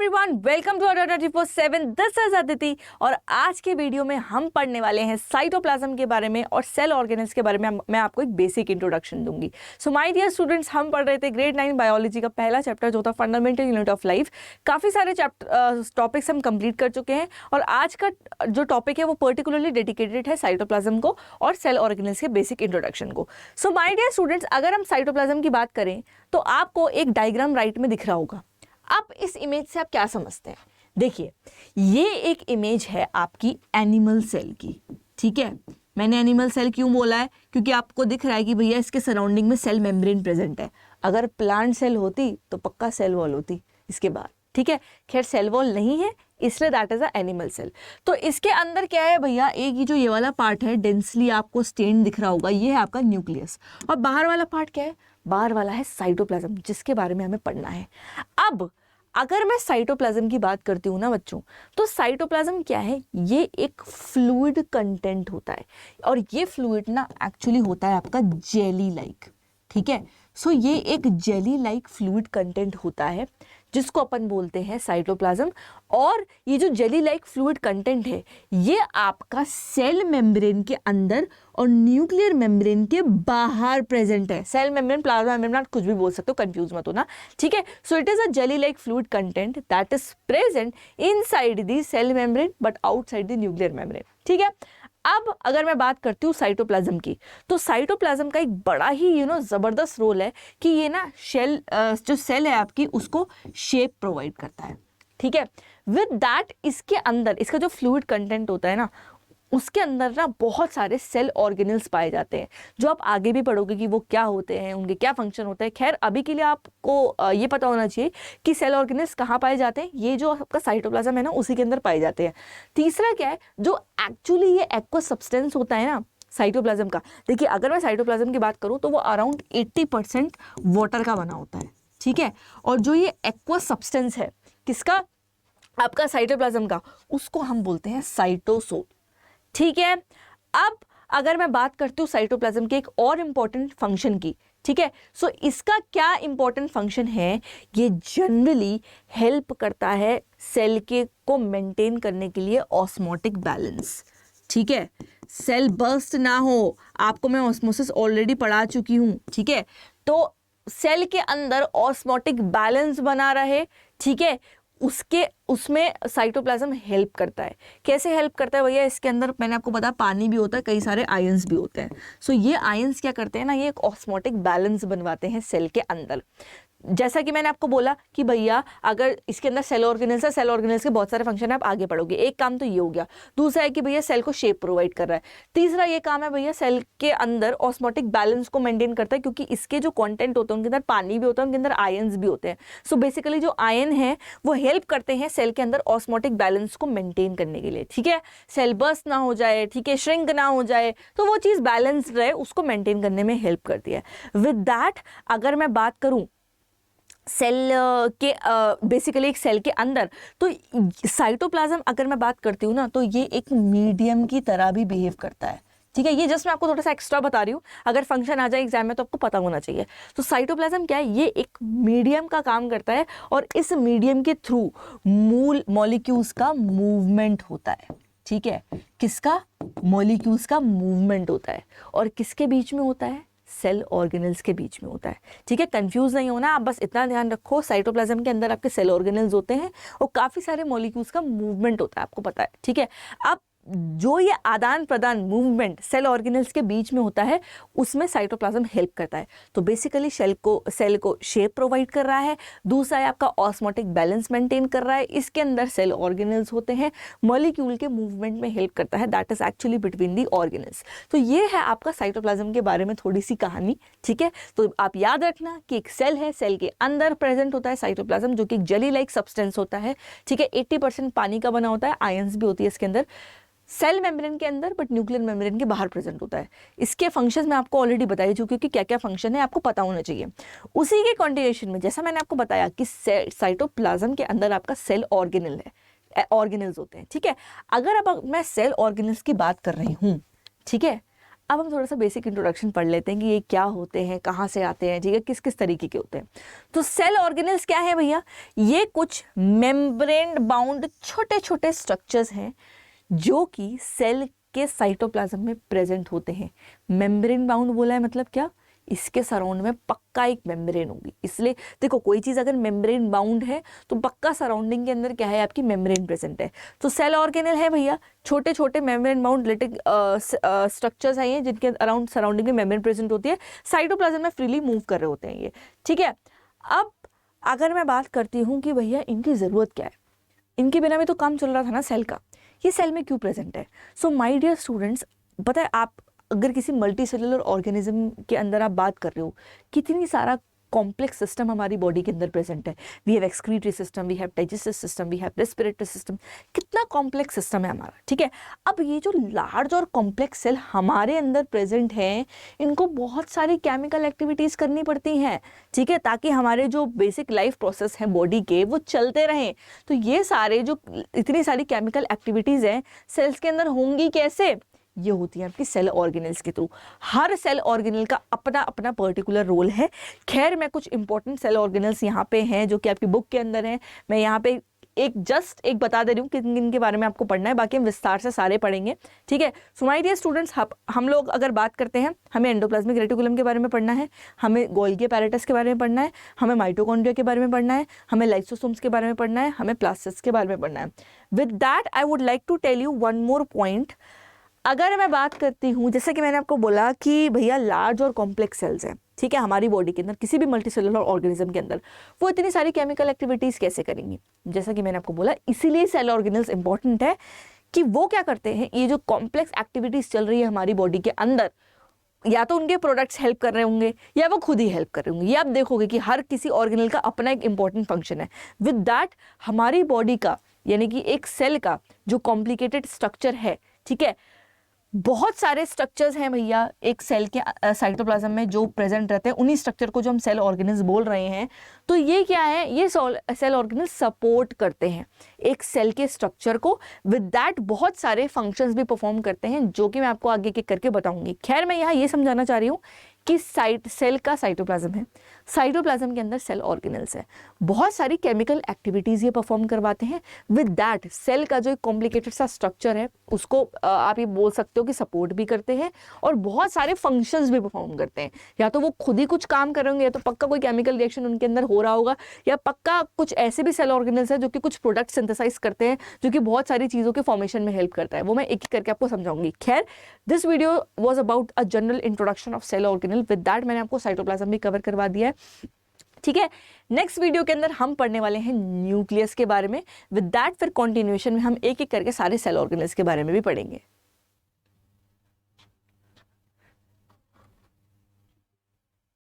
Everyone, welcome to अड्डा 24/7। This is Aditi और आज के वीडियो में हम पढ़ने वाले हैं साइटोप्लाज्म के बारे में और सेल ऑर्गेनेल्स के बारे में। मैं आपको एक बेसिक इंट्रोडक्शन दूंगी। सो माय डियर स्टूडेंट्स, हम पढ़ रहे थे ग्रेड 9 बायोलॉजी का पहला चैप्टर जो था फंडामेंटल यूनिट ऑफ लाइफ। काफ़ी सारे टॉपिक्स हम कंप्लीट कर चुके हैं और आज का जो टॉपिक है वो पर्टिकुलरली डेडिकेटेड है साइटोप्लाज्म को और सेल ऑर्गेनेल्स के बेसिक इंट्रोडक्शन को। सो माय डियर स्टूडेंट्स, अगर हम साइटोप्लाज्म की बात करें तो आपको एक डायग्राम राइट में दिख रहा होगा। अब इस इमेज से आप क्या समझते हैं? देखिए, ये एक इमेज है आपकी एनिमल सेल की। ठीक है, मैंने एनिमल सेल क्यों बोला है? क्योंकि आपको दिख रहा है कि भैया इसके सराउंडिंग में सेल मेम्ब्रेन प्रेजेंट है। अगर प्लांट सेल होती तो पक्का सेल वॉल होती इसके बाद। ठीक है, खैर सेल वॉल नहीं है, इसलिए that is a animal cell. तो इसके अंदर क्या है भैया, एक ये जो ये वाला पार्ट है डेंसली आपको स्टेन दिख रहा होगा, ये है आपका न्यूक्लियस। और बाहर वाला पार्ट क्या है? बाहर वाला है साइटोप्लाज्म, जिसके बारे में हमें पढ़ना है। अब अगर मैं साइटोप्लाज्म की बात करती हूँ ना बच्चों, तो साइटोप्लाज्म क्या है? ये एक फ्लूइड कंटेंट होता है और ये फ्लूइड ना एक्चुअली होता है आपका जेली लाइक। ठीक है, सो ये एक जेली लाइक फ्लूइड कंटेंट होता है जिसको अपन बोलते हैं साइटोप्लाज्म। और ये जो जेली लाइक फ्लूइड कंटेंट है ये आपका सेल मेम्ब्रेन के अंदर और न्यूक्लियर मेम्ब्रेन के बाहर प्रेजेंट है। सेल मेम्ब्रेन, प्लाज्मा मेम्ब्रेन, कुछ भी बोल सकते हो, कंफ्यूज मत होना। ठीक है, so it is a jelly like fluid content that is present inside the cell membrane but outside the nuclear membrane. ठीक है, अब अगर मैं बात करती हूँ साइटोप्लाज्म की, तो साइटोप्लाज्म का एक बड़ा ही ज़बरदस्त रोल है कि ये ना जो सेल है आपकी उसको शेप प्रोवाइड करता है। ठीक है, विद दैट इसके अंदर इसका जो फ्लूइड कंटेंट होता है ना, उसके अंदर ना बहुत सारे सेल ऑर्गेनल्स पाए जाते हैं, जो आप आगे भी पढ़ोगे कि वो क्या होते हैं, उनके क्या फंक्शन होते हैं। खैर अभी के लिए आपको ये पता होना चाहिए कि सेल ऑर्गेनल्स कहाँ पाए जाते हैं। ये जो आपका साइटोप्लाज्म है ना, उसी के अंदर पाए जाते हैं। तीसरा क्या है, जो एक्चुअली ये एक्वस सब्सटेंस होता है ना साइटोप्लाज्म का। देखिए, अगर मैं साइटोप्लाज्म की बात करूँ तो वो अराउंड 80% वाटर का बना होता है। ठीक है, और जो ये एक्वस सब्सटेंस है किसका? आपका साइटोप्लाज्म का, उसको हम बोलते हैं साइटोसोल। ठीक है, अब अगर मैं बात करती हूँ साइटोप्लाज्म के एक और इम्पॉर्टेंट फंक्शन की। ठीक है, सो इसका क्या इम्पॉर्टेंट फंक्शन है? ये जनरली हेल्प करता है सेल के को मेंटेन करने के लिए ऑस्मोटिक बैलेंस। ठीक है, सेल बर्स्ट ना हो, आपको मैं ऑस्मोसिस ऑलरेडी पढ़ा चुकी हूँ। ठीक है, तो सेल के अंदर ऑस्मोटिक बैलेंस बना रहे। ठीक है, उसमें साइटोप्लाज्म हेल्प करता है। कैसे हेल्प करता है भैया? इसके अंदर मैंने आपको बताया पानी भी होता है, कई सारे आयंस भी होते हैं। सो ये आयंस क्या करते हैं ना, ये एक ऑस्मोटिक बैलेंस बनवाते हैं सेल के अंदर। जैसा कि मैंने आपको बोला कि भैया अगर इसके अंदर सेल ऑर्गेनल्स है, सेल ऑर्गेनल्स के बहुत सारे फंक्शन है, आप आगे पढ़ोगे। एक काम तो ये हो गया। दूसरा है कि भैया सेल को शेप प्रोवाइड कर रहा है। तीसरा ये काम है भैया सेल के अंदर ऑस्मोटिक बैलेंस को मेंटेन करता है, क्योंकि इसके जो कंटेंट होते हैं उनके अंदर पानी भी होता है, उनके अंदर आयंस भी होते हैं। सो बेसिकली जो आयन है वो हेल्प करते हैं सेल के अंदर ऑस्मोटिक बैलेंस को मेंटेन करने के लिए। ठीक है, सेल बर्स्ट ना हो जाए, ठीक है, श्रिंक ना हो जाए, तो वो चीज़ बैलेंस रहे, उसको मेंटेन करने में हेल्प करती है। विद दैट अगर मैं बात करूँ सेल के बेसिकली एक सेल के अंदर, तो साइटोप्लाज्म अगर मैं बात करती हूँ ना, तो ये एक मीडियम की तरह भी बिहेव करता है। ठीक है, ये जस्ट मैं आपको थोड़ा सा एक्स्ट्रा बता रही हूँ, अगर फंक्शन आ जाए एग्जाम में तो आपको पता होना चाहिए। तो साइटोप्लाज्म क्या है? ये एक मीडियम का काम करता है और इस मीडियम के थ्रू मूल मॉलिक्यूल्स का मूवमेंट होता है। ठीक है, किसका? मॉलिक्यूल्स का मूवमेंट होता है। और किसके बीच में होता है? सेल ऑर्गेनल्स के बीच में होता है। ठीक है, कंफ्यूज नहीं होना, आप बस इतना ध्यान रखो, साइटोप्लाज्म के अंदर आपके सेल ऑर्गेनल्स होते हैं और काफ़ी सारे मॉलिक्यूल्स का मूवमेंट होता है, आपको पता है। ठीक है, अब जो ये आदान प्रदान मूवमेंट सेल ऑर्गेनल्स के बीच में होता है, उसमें साइटोप्लाज्म हेल्प करता है। तो बेसिकली सेल को शेप प्रोवाइड कर रहा है। दूसरा है आपका ऑस्मोटिक बैलेंस मेंटेन कर रहा है। इसके अंदर सेल ऑर्गेनल्स होते हैं, मॉलिक्यूल के मूवमेंट में हेल्प करता है, that is actually between the organelles. तो ये है आपका साइटोप्लाज्म के बारे में थोड़ी सी कहानी। ठीक है, तो आप याद रखना कि एक सेल है, सेल के अंदर प्रेजेंट होता है साइटोप्लाज्म, जो कि एक जेली लाइक सब्सटेंस होता है। ठीक है, 80% पानी का बना होता है, आयंस भी होती है इसके अंदर, सेल मेम्ब्रेन के अंदर बट न्यूक्लियर मेम्ब्रेन के बाहर प्रेजेंट होता है। इसके फंक्शंस मैं आपको ऑलरेडी बताई चुकी हूँ कि क्या क्या फंक्शन है, आपको पता होना चाहिए। उसी के कंटिन्यूएशन में जैसा मैंने आपको बताया कि साइटोप्लाज्म के अंदर आपका सेल ऑर्गेनल ऑर्गेनल्स होते हैं। ठीक है, अगर अब मैं सेल ऑर्गेनल्स की बात कर रही हूँ, ठीक है, अब हम थोड़ा सा बेसिक इंट्रोडक्शन पढ़ लेते हैं कि ये क्या होते हैं, कहाँ से आते हैं, ठीक है, किस किस तरीके के होते हैं। तो सेल ऑर्गेनेल्स क्या है भैया? ये कुछ मेम्ब्रेन बाउंड छोटे छोटे स्ट्रक्चर्स हैं जो कि सेल के साइटोप्लाज्म में प्रेजेंट होते हैं। मेम्ब्रेन बाउंड बोला है मतलब क्या? इसके सराउंड में पक्का एक मेम्ब्रेन होगी। इसलिए देखो, कोई चीज़ अगर मेम्ब्रेन बाउंड है तो पक्का सराउंडिंग के अंदर क्या है, आपकी मेम्ब्रेन प्रेजेंट है। तो सेल ऑर्गेनेल है भैया छोटे छोटे मेम्ब्रेन बाउंड लिटिक स्ट्रक्चर्स हैं ये, जिनके अराउंड सराउंडिंग में मेम्ब्रेन प्रेजेंट होती है, साइटोप्लाज्म में फ्रीली मूव कर रहे होते हैं ये, ठीक है। अब अगर मैं बात करती हूँ कि भैया इनकी ज़रूरत क्या है, इनके बिना भी तो काम चल रहा था ना सेल का, ये सेल में क्यों प्रेजेंट है? सो माय डियर स्टूडेंट्स, पता है आप अगर किसी मल्टी सेलुलर ऑर्गेनिज्म के अंदर आप बात कर रहे हो, कितनी सारा कॉम्प्लेक्स सिस्टम हमारी बॉडी के अंदर प्रेजेंट है। We have excretory system, we have digestive system, we have respiratory system, कितना कॉम्प्लेक्स सिस्टम है हमारा, ठीक है। अब ये जो लार्ज और कॉम्प्लेक्स सेल हमारे अंदर प्रेजेंट हैं, इनको बहुत सारी केमिकल एक्टिविटीज़ करनी पड़ती हैं, ठीक है, ताकि हमारे जो बेसिक लाइफ प्रोसेस हैं बॉडी के वो चलते रहें। तो ये सारे जो इतनी सारी केमिकल एक्टिविटीज़ हैं सेल्स के अंदर होंगी कैसे? ये होती है आपकी सेल ऑर्गेनल्स के थ्रू। हर सेल ऑर्गेनल का अपना अपना पर्टिकुलर रोल है। खैर मैं कुछ इंपॉर्टेंट सेल ऑर्गेनल्स यहाँ पे हैं जो कि आपकी बुक के अंदर हैं, मैं यहाँ पे एक बता दे रही हूँ किन किन के बारे में आपको पढ़ना है, बाकी हम विस्तार से सारे पढ़ेंगे, ठीक है। सो माय डियर स्टूडेंट्स, हम लोग अगर बात करते हैं, हमें एंडोप्लाज्मिक रेटिकुलम के बारे में पढ़ना है, हमें गोल्गी अपैरेटस के बारे में पढ़ना है, हमें माइटोकॉन्ड्रिया के बारे में पढ़ना है, हमें लाइसोसोम्स के बारे में पढ़ना है, हमें प्लास्टिड्स के बारे में पढ़ना है। With that I would like to tell you one more point. अगर मैं बात करती हूँ, जैसे कि मैंने आपको बोला कि भैया लार्ज और कॉम्प्लेक्स सेल्स हैं, ठीक है, हमारी बॉडी के अंदर किसी भी मल्टी सेलुलर ऑर्गेनिज्म के अंदर, वो इतनी सारी केमिकल एक्टिविटीज़ कैसे करेंगी? जैसा कि मैंने आपको बोला, इसीलिए सेल ऑर्गेनल्स इंपॉर्टेंट है कि वो क्या करते हैं, ये जो कॉम्प्लेक्स एक्टिविटीज़ चल रही है हमारी बॉडी के अंदर, या तो उनके प्रोडक्ट्स हेल्प कर रहे होंगे या वो खुद ही हेल्प कर रहे होंगे। ये आप देखोगे कि हर किसी ऑर्गेनल का अपना एक इंपॉर्टेंट फंक्शन है। विद दैट हमारी बॉडी का, यानी कि एक सेल का जो कॉम्प्लिकेटेड स्ट्रक्चर है, ठीक है, बहुत सारे स्ट्रक्चर्स हैं भैया एक सेल के साइटोप्लाज्म में जो प्रेजेंट रहते हैं, उन्हीं स्ट्रक्चर को जो हम सेल ऑर्गेनल्स बोल रहे हैं। तो ये क्या है, ये सेल ऑर्गेनल्स सपोर्ट करते हैं एक सेल के स्ट्रक्चर को। विद दैट बहुत सारे फंक्शंस भी परफॉर्म करते हैं, जो कि मैं आपको आगे के करके बताऊंगी। खैर मैं यहाँ ये समझाना चाह रही हूँ कि सेल का साइटोप्लाज्म है, साइटोप्लाज्म के अंदर सेल ऑर्गेनल्स है, बहुत सारी केमिकल एक्टिविटीज़ ये परफॉर्म करवाते हैं। विद दैट सेल का जो एक कॉम्प्लिकेटेड सा स्ट्रक्चर है उसको आप ये बोल सकते हो कि सपोर्ट भी करते हैं और बहुत सारे फंक्शंस भी परफॉर्म करते हैं। या तो वो खुद ही कुछ काम कर रहे होंगे, या तो पक्का कोई केमिकल रिएक्शन उनके अंदर हो रहा होगा, या पक्का कुछ ऐसे भी सेल ऑर्गेनल्स हैं जो कि कुछ प्रोडक्ट सिंथेसाइज करते हैं जो कि बहुत सारी चीज़ों के फॉर्मेशन में हेल्प करता है। वो मैं एक एक करके आपको समझाऊंगी। खैर this video was about a general introduction of cell organelle. With that मैंने आपको साइटोप्लाज्म भी कवर करवा दिया है, ठीक है। नेक्स्ट वीडियो के अंदर हम पढ़ने वाले हैं न्यूक्लियस के बारे में। विद दैट फिर कंटिन्यूएशन में हम एक एक करके सारे सेल ऑर्गेनल्स के बारे में भी पढ़ेंगे।